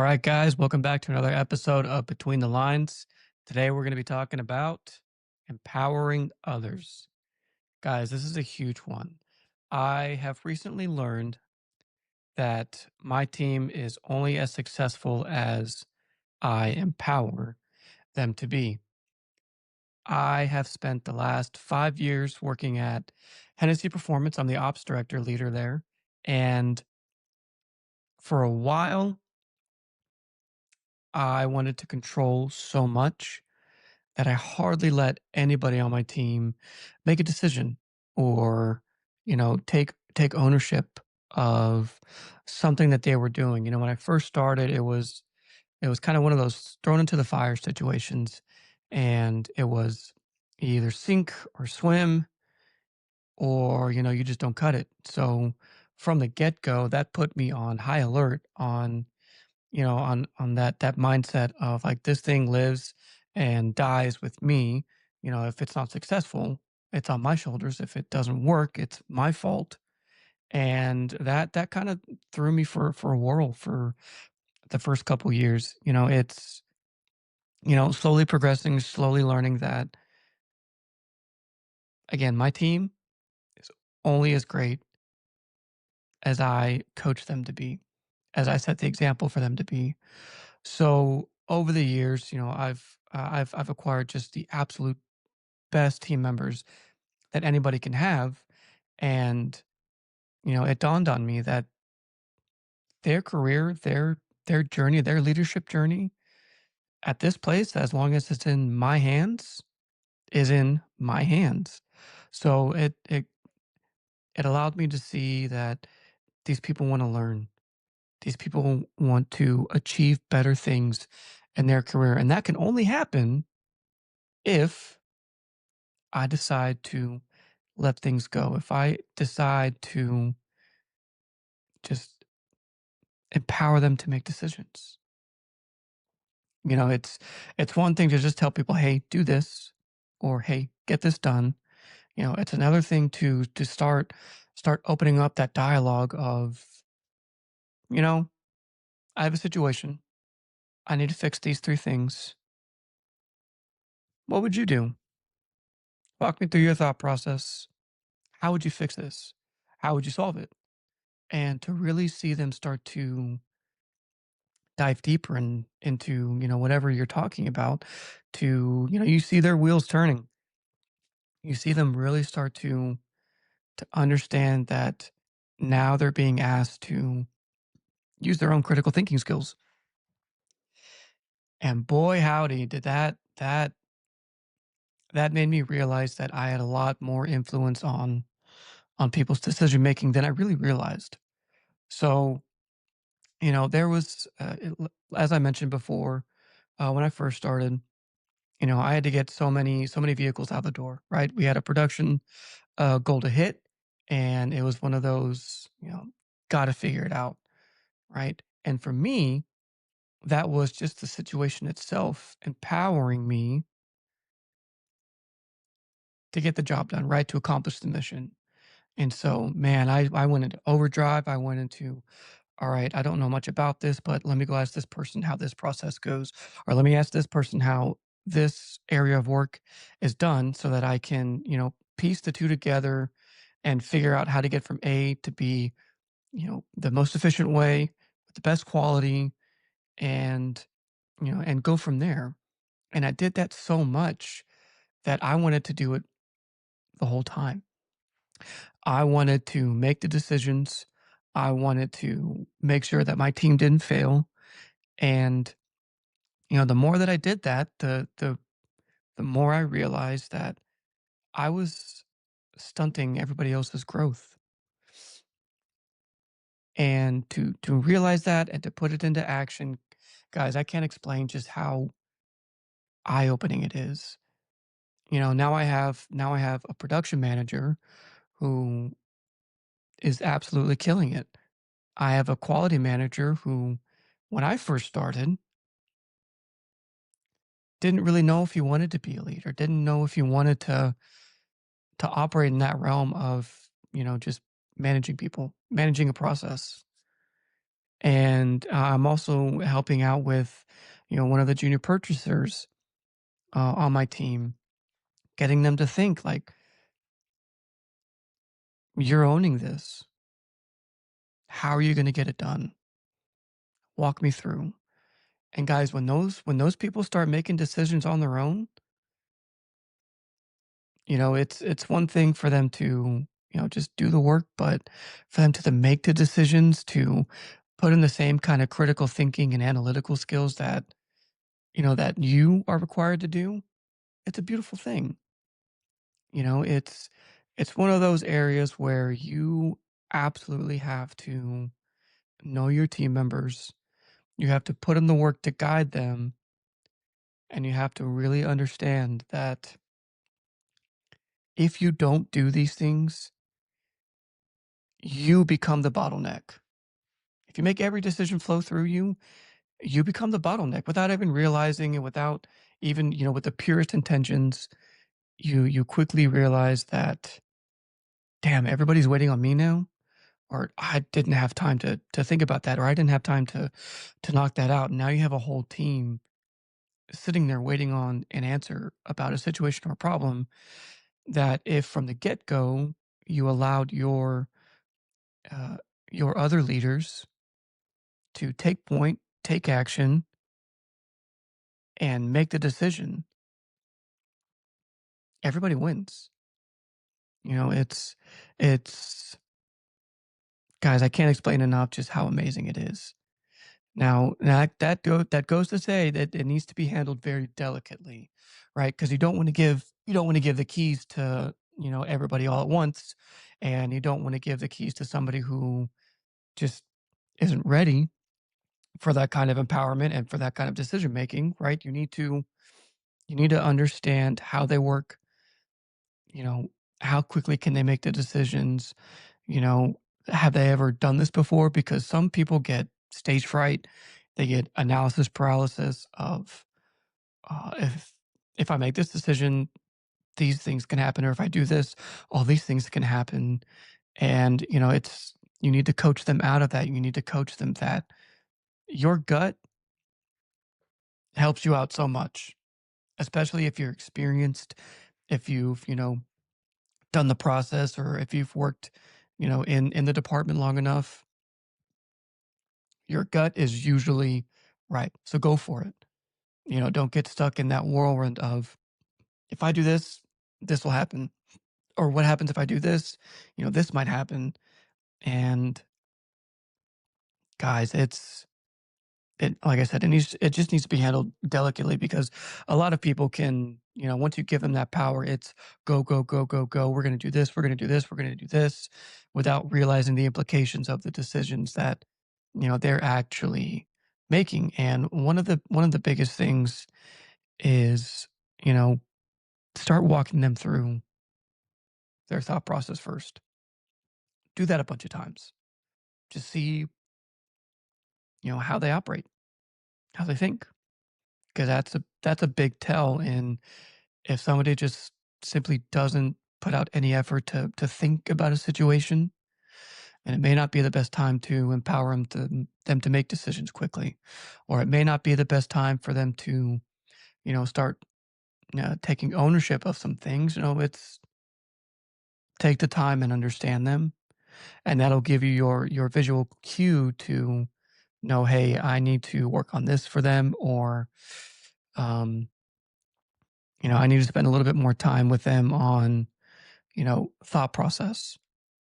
right, guys, welcome back to another episode of Between the Lines. Today, we're going to be talking about empowering others. Guys, this is a huge one. I have recently learned that my team is only as successful as I empower them to be. I have spent the last 5 years working at Hennessy Performance. I'm the ops director leader there. And for a while, I wanted to control so much that I hardly let anybody on my team make a decision or, take ownership of something that they were doing. When I first started, it was kind of one of those thrown into the fire situations, and it was either sink or swim, or you just don't cut it. So from the get go, that put me on high alert on that mindset of like this thing lives and dies with me. If it's not successful, it's on my shoulders. If it doesn't work, it's my fault. And that kind of threw me for a whirl for the first couple years. It's slowly progressing, slowly learning that again, my team is only as great as I coach them to be, as I set the example for them to be. So over the years, I've acquired just the absolute best team members that anybody can have, and it dawned on me that their career, their journey, their leadership journey at this place, as long as it's in my hands, is in my hands. So it allowed me to see that these people want to learn. These people want to achieve better things in their career, and that can only happen if I decide to let things go, if I decide to just empower them to make decisions. It's one thing to just tell people, "Hey, do this," or "Hey, get this done." It's another thing to start opening up that dialogue of, you know, "I have a situation. I need to fix these 3 things. What would you do? Walk me through your thought process. How would you fix this? How would you solve it?" And to really see them start to dive deeper into whatever you're talking about, to you see their wheels turning. You see them really start to understand that now they're being asked to use their own critical thinking skills. And boy howdy, did that made me realize that I had a lot more influence on people's decision making than I really realized. So there was as I mentioned before, when I first started, I had to get so many vehicles out the door, right? We had a production goal to hit, and it was one of those, got to figure it out, right? And for me, that was just the situation itself empowering me to get the job done, right? To accomplish the mission. And so, man, I went into overdrive. I went into, all right, I don't know much about this, but let me go ask this person how this process goes, or let me ask this person how this area of work is done so that I can, piece the two together and figure out how to get from A to B, the most efficient way with the best quality, and, and go from there. And I did that so much that I wanted to do it the whole time. I wanted to make the decisions. I wanted to make sure that my team didn't fail. And, the more that I did that, the more I realized that I was stunting everybody else's growth. And to realize that and to put it into action, guys, I can't explain just how eye-opening it is. Now I have a production manager who is absolutely killing it. I have a quality manager who, when I first started, didn't really know if he wanted to be a leader, didn't know if he wanted to operate in that realm of, just managing people, managing a process. And I'm also helping out with, one of the junior purchasers on my team, getting them to think like, you're owning this. How are you going to get it done? Walk me through. And guys, when those people start making decisions on their own, it's one thing for them to, just do the work, but for them to make the decisions, to put in the same kind of critical thinking and analytical skills that, that you are required to do, it's a beautiful thing. It's one of those areas where you absolutely have to know your team members. You have to put in the work to guide them, and you have to really understand that if you don't do these things, you become the bottleneck. If you make every decision flow through you, you become the bottleneck without even realizing it, without even, with the purest intentions. You quickly realize that, damn, everybody's waiting on me now, or I didn't have time to think about that, or I didn't have time to knock that out. Now you have a whole team sitting there waiting on an answer about a situation or a problem that, if from the get-go you allowed uh, your other leaders to take point, take action, and make the decision, everybody wins. It's guys, I can't explain enough just how amazing it is. Now that goes to say that it needs to be handled very delicately, right? Because you don't want to give the keys to, everybody all at once, and you don't want to give the keys to somebody who just isn't ready for that kind of empowerment and for that kind of decision making, right? You need to understand how they work, you know, how quickly can they make the decisions, you know, have they ever done this before? Because some people get stage fright, they get analysis paralysis of, if I make this decision, these things can happen, or if I do this, all these things can happen. And, you need to coach them out of that. You need to coach them that your gut helps you out so much, especially if you're experienced, if you've, done the process, or if you've worked, in the department long enough. Your gut is usually right. So go for it. Don't get stuck in that whirlwind of, if I do this, this will happen. Or what happens if I do this? This might happen. And guys, like I said, it just needs to be handled delicately, because a lot of people can, once you give them that power, it's go, go, go, go, go. We're going to do this. We're going to do this. We're going to do this, without realizing the implications of the decisions that, they're actually making. And one of the biggest things is, you know, start walking them through their thought process first. Do that a bunch of times. Just see, how they operate, how they think, because that's a big tell in, if somebody just simply doesn't put out any effort to think about a situation, and it may not be the best time to empower them to make decisions quickly, or it may not be the best time for them to, start taking ownership of some things. It's take the time and understand them, and that'll give you your visual cue to know, hey, I need to work on this for them, or um, I need to spend a little bit more time with them on, thought process,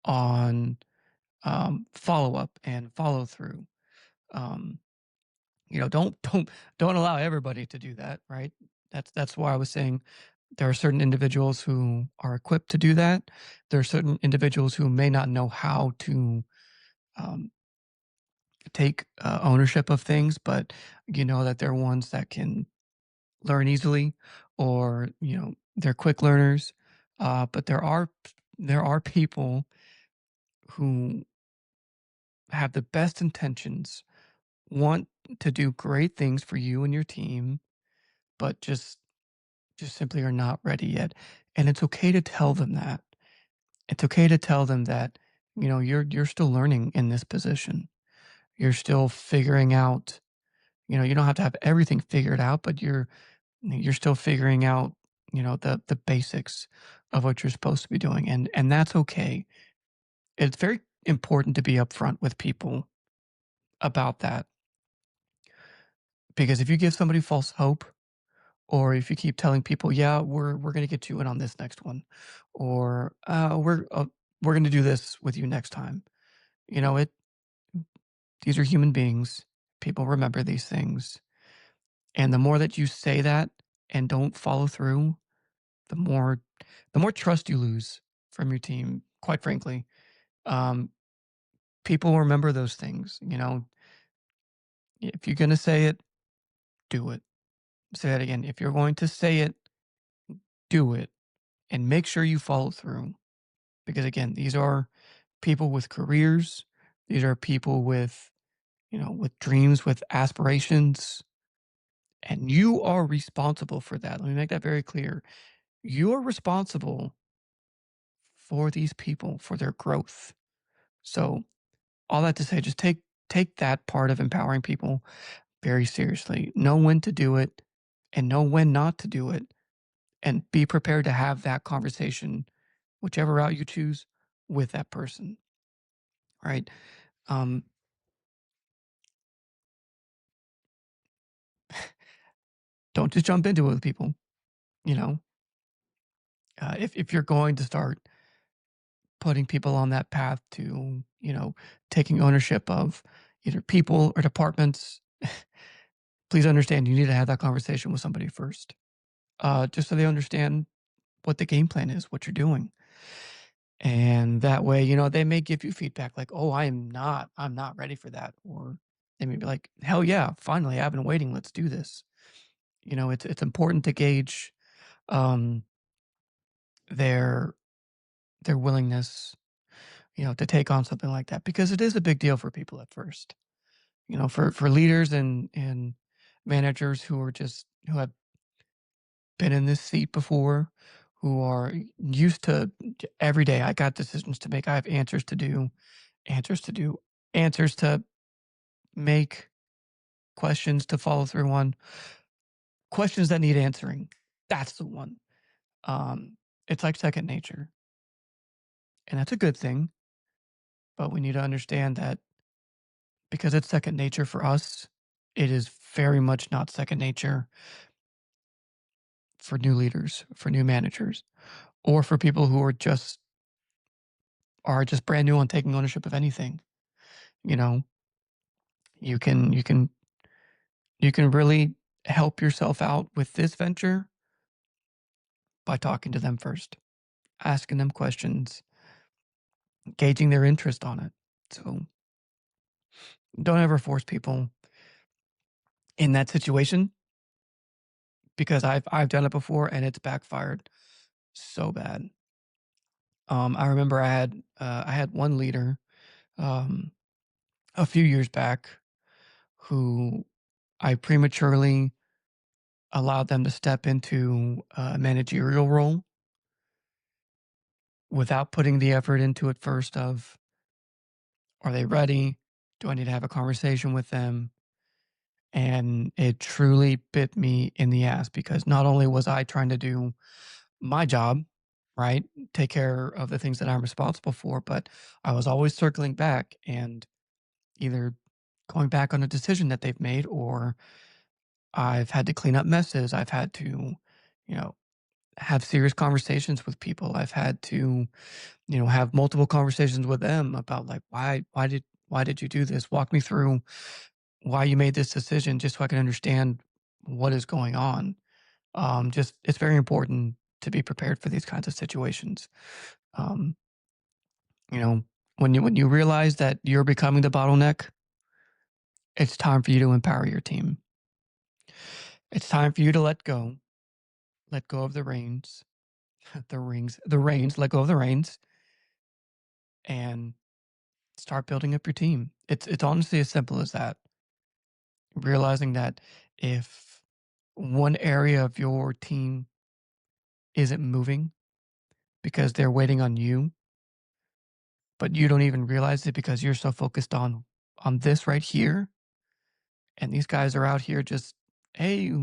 on follow up and follow through. Um, don't allow everybody to do that, right? That's why I was saying there are certain individuals who are equipped to do that. There are certain individuals who may not know how to um, take ownership of things, but you know that they're ones that can learn easily, or they're quick learners. But there are people who have the best intentions, want to do great things for you and your team, but just simply are not ready yet. And it's okay to tell them that. It's okay to tell them that, you're still learning in this position. You're still figuring out, you don't have to have everything figured out, but you're still figuring out, the basics of what you're supposed to be doing, and that's okay. It's very important to be upfront with people about that, because if you give somebody false hope, or if you keep telling people, "Yeah, we're gonna get you in on this next one," or we're gonna do this with you next time," it these are human beings. People remember these things, and the more that you say that and don't follow through, the more the more trust you lose from your team. Quite frankly, um, people remember those things. If you're gonna say it, do it. Say that again. If you're going to say it, do it, and make sure you follow through. Because again, these are people with careers. These are people with dreams, with aspirations, and you are responsible for that. Let me make that very clear. You are responsible for these people, for their growth. So, all that to say, just take that part of empowering people very seriously. Know when to do it and know when not to do it, and be prepared to have that conversation, whichever route you choose, with that person. Right? Um, don't just jump into it with people. You know, if you're going to start putting people on that path to, taking ownership of either people or departments, please understand you need to have that conversation with somebody first, just so they understand what the game plan is, what you're doing. And that way, they may give you feedback like, "Oh, I'm not ready for that." Or they may be like, "Hell yeah, finally, I've been waiting. Let's do this." It's important to gauge um, their their willingness, to take on something like that, because it is a big deal for people at first. For leaders and managers who have been in this seat before, who are used to every day. I got decisions to make. I have answers to do, answers to make, questions to follow through on, questions that need answering. That's the one. Um, it's like second nature, and that's a good thing. But we need to understand that because it's second nature for us, it is very much not second nature for new leaders, for new managers, or for people who are just brand new on taking ownership of anything. You know, you can really help yourself out with this venture by talking to them first, asking them questions, gauging their interest on it. So don't ever force people in that situation, because I've done it before and it's backfired so bad. I remember I had one leader um, a few years back who I prematurely allowed them to step into a managerial role without putting the effort into it first of, are they ready? Do I need to have a conversation with them? And it truly bit me in the ass, because not only was I trying to do my job, right? Take care of the things that I'm responsible for, but I was always circling back and either going back on a decision that they've made, or I've had to clean up messes. I've had to, you know, have serious conversations with people. I've had to, have multiple conversations with them about like, why did you do this? Walk me through why you made this decision, just so I can understand what is going on. Just it's very important to be prepared for these kinds of situations. Um, you know, when you realize that you're becoming the bottleneck, it's time for you to empower your team. It's time for you to let go of the reins, the reins, let go of the reins, and start building up your team. It's honestly as simple as that. Realizing that if one area of your team isn't moving because they're waiting on you, but you don't even realize it because you're so focused on on this right here, and these guys are out here just, hey,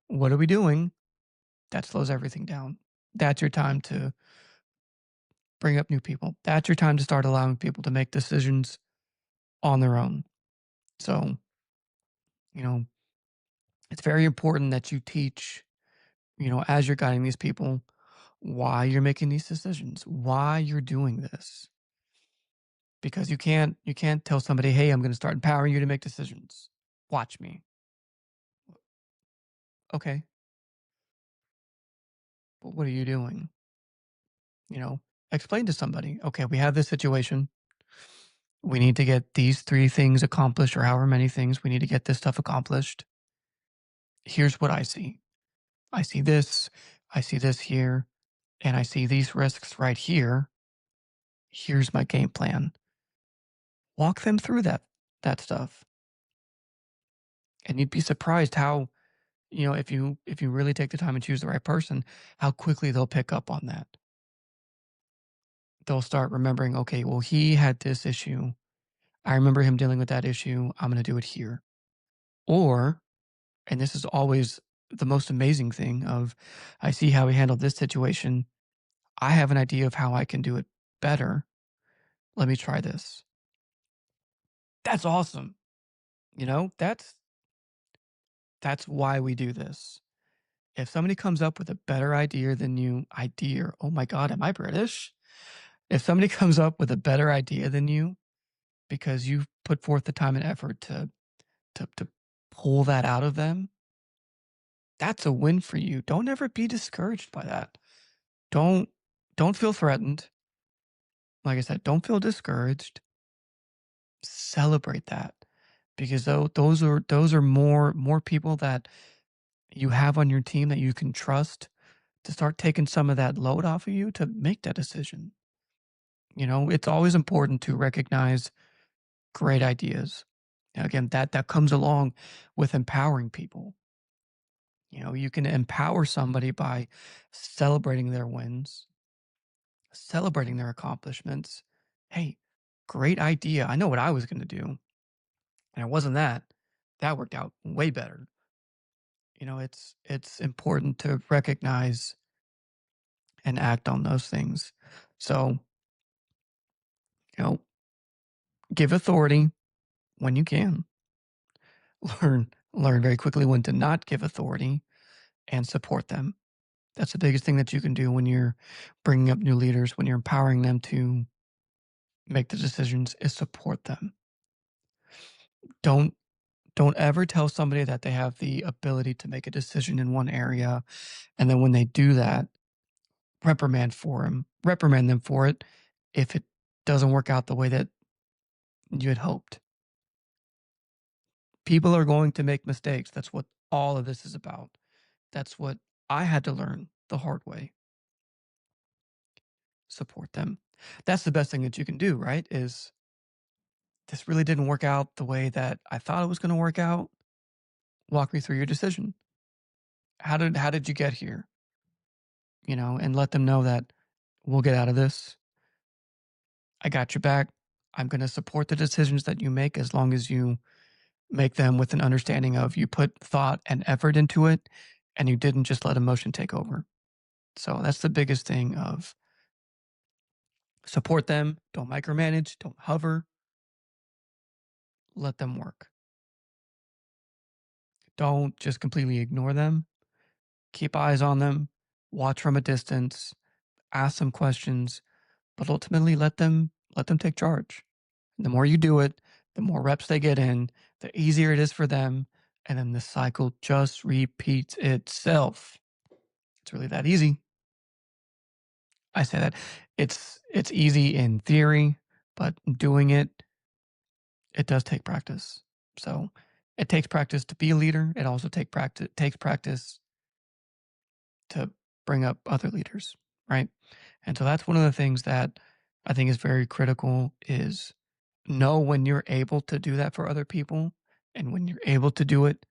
what are we doing? That slows everything down. That's your time to bring up new people. That's your time to start allowing people to make decisions on their own. So, you know, it's very important that you teach, as you're guiding these people, why you're making these decisions, why you're doing this. Because you can't tell somebody, "Hey, I'm gonna start empowering you to make decisions. Watch me." Okay, but what are you doing? You know, explain to somebody, "Okay, we have this situation. We need to get these 3 things accomplished or however many things we need to get this stuff accomplished. Here's what I see. I see this here, and I see these risks right here. Here's my game plan." Walk them through that stuff, and you'd be surprised how, if you really take the time and choose the right person, how quickly they'll pick up on that. They'll start remembering, okay, well, he had this issue. I remember him dealing with that issue. I'm going to do it here. Or, and this is always the most amazing thing of, I see how he handled this situation. I have an idea of how I can do it better. Let me try this. That's awesome. That's why we do this. If somebody comes up with a better idea, oh my God, am I British? If somebody comes up with a better idea than you because you've put forth the time and effort to pull that out of them, that's a win for you. Don't ever be discouraged by that. Don't don't feel threatened. Like I said, don't feel discouraged. Celebrate that because those are more people that you have on your team that you can trust to start taking some of that load off of you to make that decision. It's always important to recognize great ideas. Again, that comes along with empowering people. You can empower somebody by celebrating their wins, celebrating their accomplishments. Hey, great idea. I know what I was going to do, and it wasn't that. That worked out way better. It's important to recognize and act on those things. So, you know, give authority when you can. Learn very quickly when to not give authority and support them. That's the biggest thing that you can do when you're bringing up new leaders, when you're empowering them to make the decisions, is support them. Don't don't ever tell somebody that they have the ability to make a decision in one area, and then when they do that, reprimand them for it if it doesn't work out the way that you had hoped. People are going to make mistakes. That's what all of this is about. That's what I had to learn the hard way. Support them. That's the best thing that you can do, right? Is this really didn't work out the way that I thought it was going to work out? Walk me through your decision. How did you get here? And let them know that we'll get out of this. I got your back. I'm going to support the decisions that you make as long as you make them with an understanding of you put thought and effort into it and you didn't just let emotion take over. So that's the biggest thing of support them, don't micromanage, don't hover, let them work. Don't just completely ignore them. Keep eyes on them, watch from a distance, ask them questions, but ultimately let them take charge. And the more you do it, the more reps they get in, the easier it is for them, and then the cycle just repeats itself. It's really that easy. I say that it's easy in theory, but doing it does take practice. So it takes practice to be a leader. It also takes practice to bring up other leaders, right? And so that's one of the things that I think is very critical is know when you're able to do that for other people, and when you're able to do it,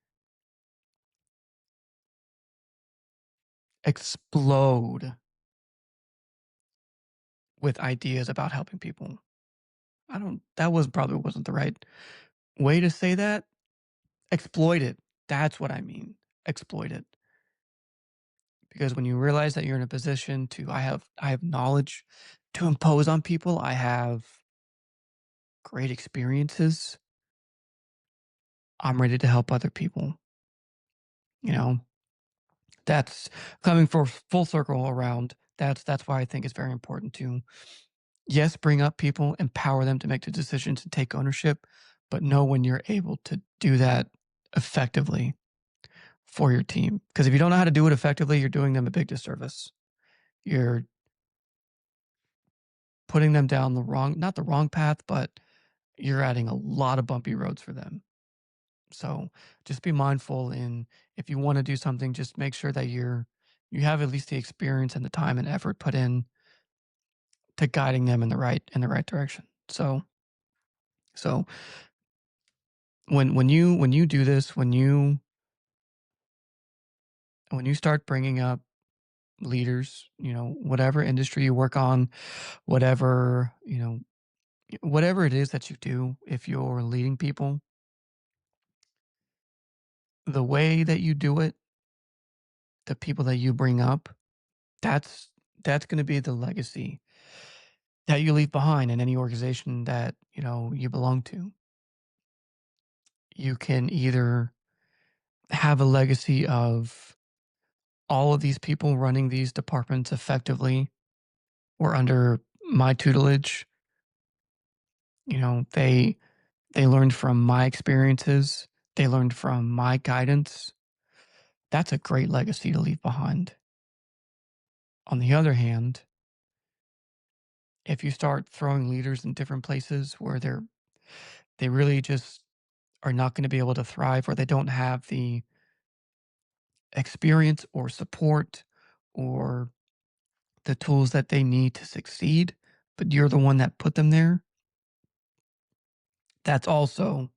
explode with ideas about helping people. I don't that was probably wasn't the right way to say that. Exploit it. That's what I mean. Exploit it. Because when you realize that you're in a position to I have knowledge to impose on people, I have great experiences, I'm ready to help other people, you know? That's coming for full circle around. That's why I think it's very important to, yes, bring up people, empower them to make the decisions and take ownership, but know when you're able to do that effectively for your team. Because if you don't know how to do it effectively, you're doing them a big disservice. You're putting them down the wrong, not the wrong path, but you're adding a lot of bumpy roads for them. So just be mindful in, if you want to do something, just make sure that you have at least the experience and the time and effort put in to guiding them in the right direction. So when you do this, when you start bringing up leaders, whatever industry you work on, whatever, whatever it is that you do, if you're leading people, the way that you do it, the people that you bring up, that's that's going to be the legacy that you leave behind in any organization that, you belong to. You can either have a legacy of all of these people running these departments effectively or under my tutelage. They learned from my experiences, they learned from my guidance. That's a great legacy to leave behind. On the other hand, if you start throwing leaders in different places where they really just are not going to be able to thrive, or they don't have the experience or support or the tools that they need to succeed, but you're the one that put them there, that's also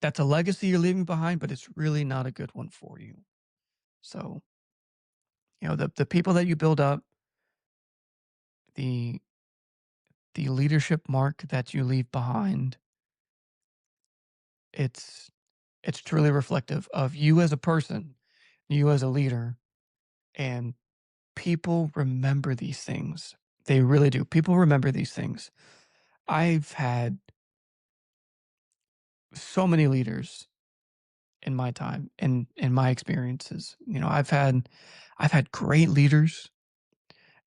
that's a legacy you're leaving behind, but it's really not a good one for you. So, the people that you build up, the the leadership mark that you leave behind, it's it's truly reflective of you as a person, you as a leader, and people remember these things. They really do. People remember these things. I've had so many leaders in my time and in my experiences. I've had great leaders,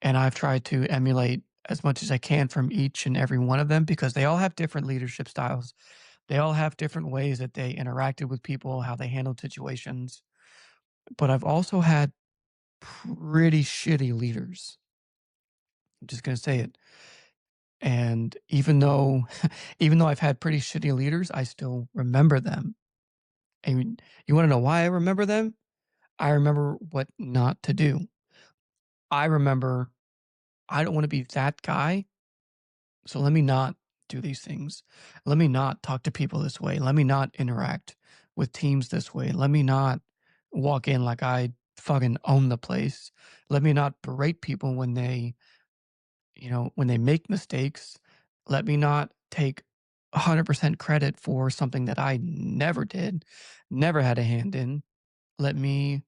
and I've tried to emulate as much as I can from each and every one of them because they all have different leadership styles. They all have different ways that they interacted with people, how they handled situations. But I've also had pretty shitty leaders. I'm just going to say it. And even though I've had pretty shitty leaders, I still remember them. And you want to know why I remember them? I remember what not to do. I remember I don't want to be that guy, so let me not do these things. Let me not talk to people this way. Let me not interact with teams this way. Let me not walk in like I fucking own the place. Let me not berate people when they make mistakes. Let me not take 100% credit for something that I never did, never had a hand in. Let me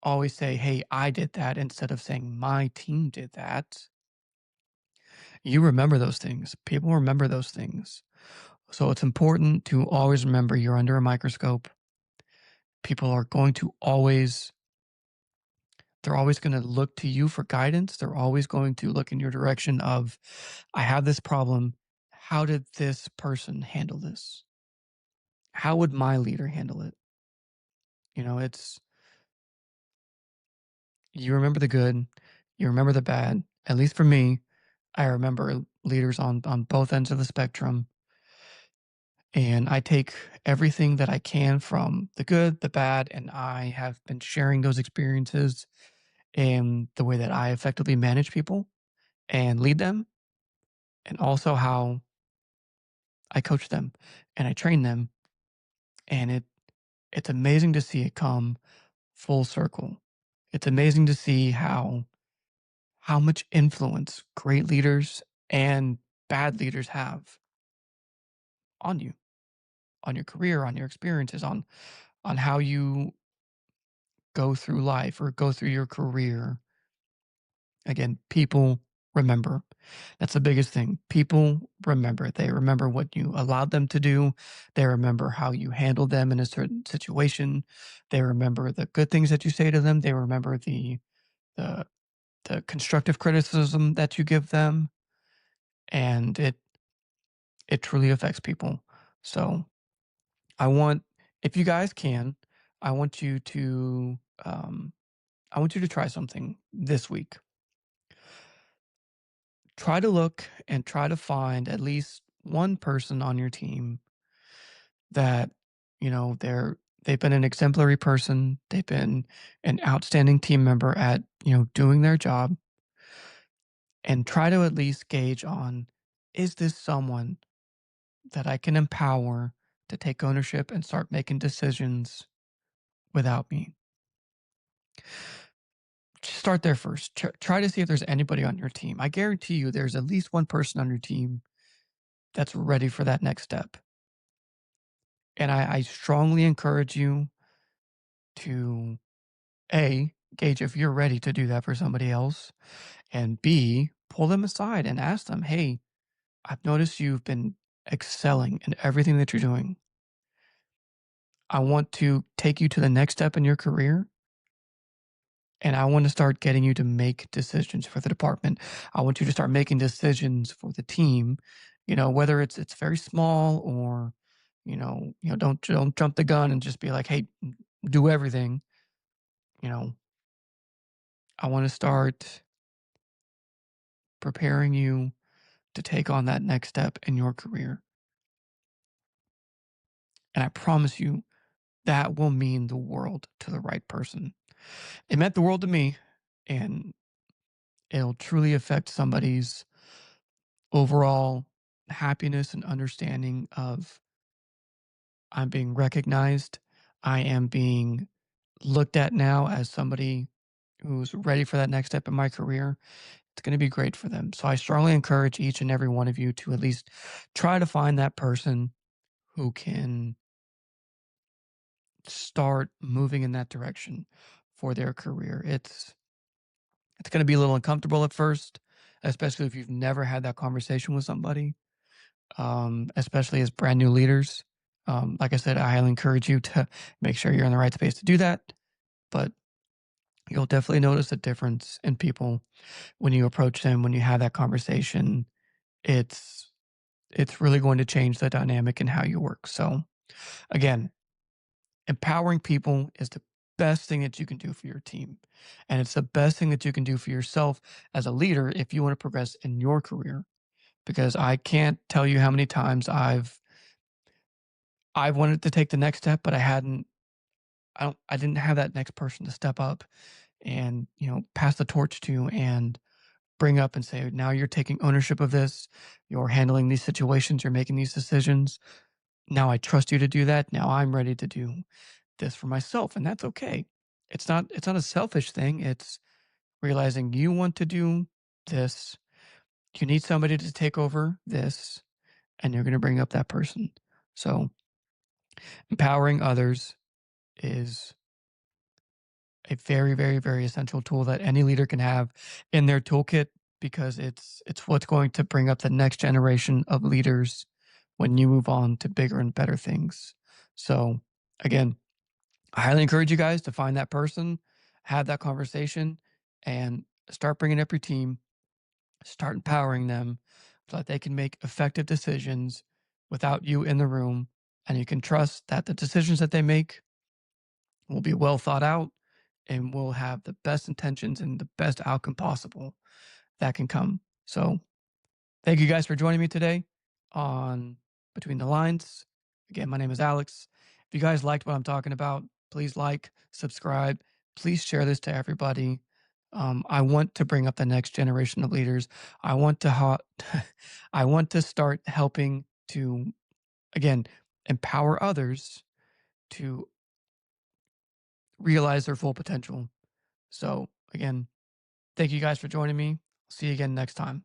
always say, hey, I did that instead of saying my team did that. You remember those things. People remember those things. So it's important to always remember you're under a microscope. People are going to always, they're always going to look to you for guidance. They're always going to look in your direction of, I have this problem. How did this person handle this? How would my leader handle it? It's, you remember the good, you remember the bad. At least for me, I remember leaders on both ends of the spectrum. And I take everything that I can from the good, the bad, and I have been sharing those experiences and the way that I effectively manage people and lead them, and also how I coach them and I train them. And it's amazing to see it come full circle. It's amazing to see how much influence great leaders and bad leaders have on you, on your career, on your experiences, on how you go through life or go through your career. Again, people remember. That's the biggest thing. People remember. They remember what you allowed them to do. They remember how you handled them in a certain situation. They remember the good things that you say to them. They remember the the constructive criticism that you give them, and it truly affects people. So I want, if you guys can, I want you to um, I want you to try something this week. Try to look and try to find at least one person on your team that, they've been an exemplary person. They've been an outstanding team member at, doing their job, and try to at least gauge on, is this someone that I can empower to take ownership and start making decisions without me? Just start there first. Try to see if there's anybody on your team. I guarantee you there's at least one person on your team that's ready for that next step. And I strongly encourage you to A, gauge if you're ready to do that for somebody else, and B, pull them aside and ask them, hey, I've noticed you've been excelling in everything that you're doing. I want to take you to the next step in your career, and I want to start getting you to make decisions for the department. I want you to start making decisions for the team, whether it's very small or, don't jump the gun and just be like, hey, do everything. You know, I want to start preparing you to take on that next step in your career. And I promise you that will mean the world to the right person. It meant the world to me, and it'll truly affect somebody's overall happiness and understanding of, I'm being recognized. I am being looked at now as somebody who's ready for that next step in my career. It's going to be great for them. So I strongly encourage each and every one of you to at least try to find that person who can start moving in that direction for their career. It's going to be a little uncomfortable at first, especially if you've never had that conversation with somebody, especially as brand new leaders. Like I said, I highly encourage you to make sure you're in the right space to do that. But you'll definitely notice a difference in people when you approach them, when you have that conversation. It's it's really going to change the dynamic in how you work. So again, empowering people is the best thing that you can do for your team. And it's the best thing that you can do for yourself as a leader if you want to progress in your career. Because I can't tell you how many times I've wanted to take the next step, but I didn't have that next person to step up and, pass the torch to and bring up and say, now you're taking ownership of this. You're handling these situations. You're making these decisions. Now I trust you to do that. Now I'm ready to do this for myself, and that's okay. It's not a selfish thing. It's realizing you want to do this. You need somebody to take over this, and you're going to bring up that person. So empowering others is a very, very, very essential tool that any leader can have in their toolkit, because it's what's going to bring up the next generation of leaders when you move on to bigger and better things. So again, I highly encourage you guys to find that person, have that conversation, and start bringing up your team, start empowering them so that they can make effective decisions without you in the room. And you can trust that the decisions that they make will be well thought out and will have the best intentions and the best outcome possible that can come. So thank you guys for joining me today on Between the Lines. Again, my name is Alex. If you guys liked what I'm talking about, please like, subscribe, please share this to everybody. I want to bring up the next generation of leaders. I want to I want to start helping to, again, empower others to realize their full potential. So again, thank you guys for joining me. See you again next time.